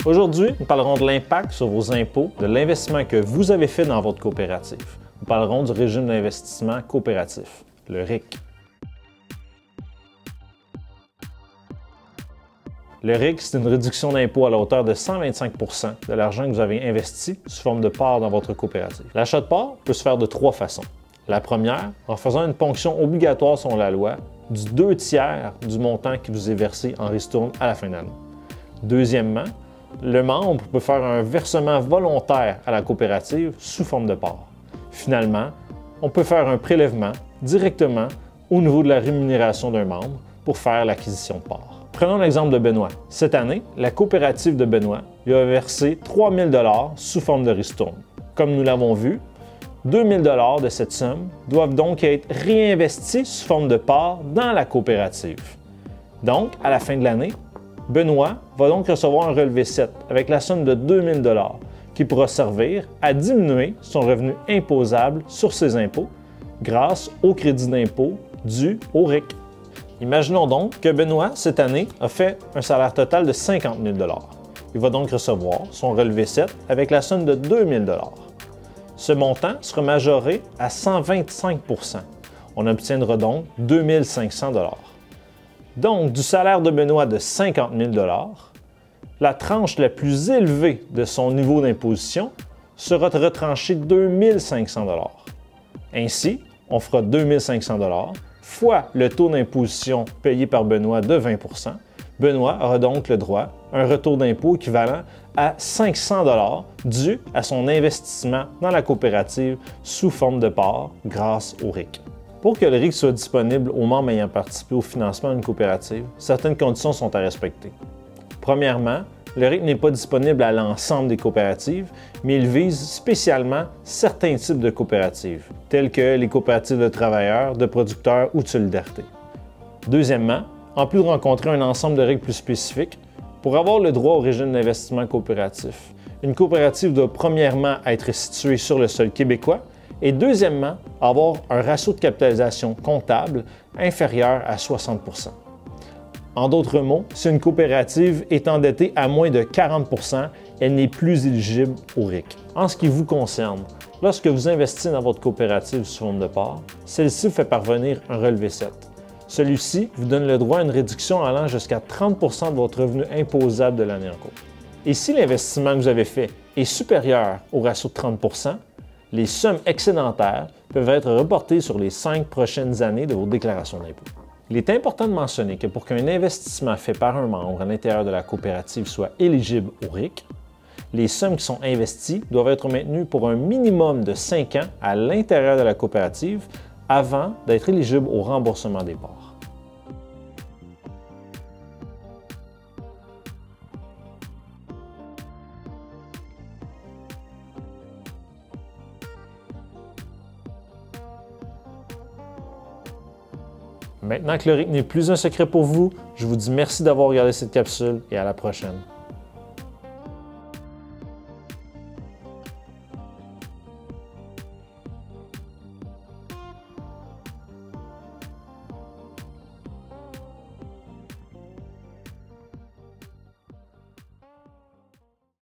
Aujourd'hui, nous parlerons de l'impact sur vos impôts de l'investissement que vous avez fait dans votre coopérative. Nous parlerons du régime d'investissement coopératif, le RIC. Le RIC, c'est une réduction d'impôt à la hauteur de 125 % de l'argent que vous avez investi sous forme de parts dans votre coopérative. L'achat de parts peut se faire de trois façons. La première, en faisant une ponction obligatoire selon la loi du 2/3 du montant qui vous est versé en ristourne à la fin de l'année. Deuxièmement, le membre peut faire un versement volontaire à la coopérative sous forme de parts. Finalement, on peut faire un prélèvement directement au niveau de la rémunération d'un membre pour faire l'acquisition de parts. Prenons l'exemple de Benoît. Cette année, la coopérative de Benoît lui a versé 3 000 $ sous forme de ristourne. Comme nous l'avons vu, 2 000 $ de cette somme doivent donc être réinvestis sous forme de parts dans la coopérative. Donc, à la fin de l'année, Benoît va donc recevoir un relevé 7 avec la somme de 2 000 $ qui pourra servir à diminuer son revenu imposable sur ses impôts grâce au crédit d'impôt dû au RIC. Imaginons donc que Benoît, cette année, a fait un salaire total de 50 000 $. Il va donc recevoir son relevé 7 avec la somme de 2 000 $. Ce montant sera majoré à 125 %. On obtiendra donc 2 500 $. Donc, du salaire de Benoît de 50 000 $, la tranche la plus élevée de son niveau d'imposition sera retranchée 2 500 $. Ainsi, on fera 2 500 $ fois le taux d'imposition payé par Benoît de 20 %. Benoît aura donc le droit à un retour d'impôt équivalent à 500 $ dû à son investissement dans la coopérative sous forme de parts grâce au RIC. Pour que le RIC soit disponible aux membres ayant participé au financement d'une coopérative, certaines conditions sont à respecter. Premièrement, le RIC n'est pas disponible à l'ensemble des coopératives, mais il vise spécialement certains types de coopératives, telles que les coopératives de travailleurs, de producteurs ou de solidarité. Deuxièmement, en plus de rencontrer un ensemble de règles plus spécifiques, pour avoir le droit au régime d'investissement coopératif, une coopérative doit premièrement être située sur le sol québécois et deuxièmement, avoir un ratio de capitalisation comptable inférieur à 60 %. En d'autres mots, si une coopérative est endettée à moins de 40 %, elle n'est plus éligible au RIC. En ce qui vous concerne, lorsque vous investissez dans votre coopérative sous forme de parts, celle-ci vous fait parvenir un relevé 7. Celui-ci vous donne le droit à une réduction allant jusqu'à 30 % de votre revenu imposable de l'année en cours. Et si l'investissement que vous avez fait est supérieur au ratio de 30 %, les sommes excédentaires peuvent être reportées sur les 5 prochaines années de vos déclarations d'impôts. Il est important de mentionner que pour qu'un investissement fait par un membre à l'intérieur de la coopérative soit éligible au RIC, les sommes qui sont investies doivent être maintenues pour un minimum de 5 ans à l'intérieur de la coopérative avant d'être éligibles au remboursement des parts. Maintenant que le RIC n'est plus un secret pour vous, je vous dis merci d'avoir regardé cette capsule et à la prochaine.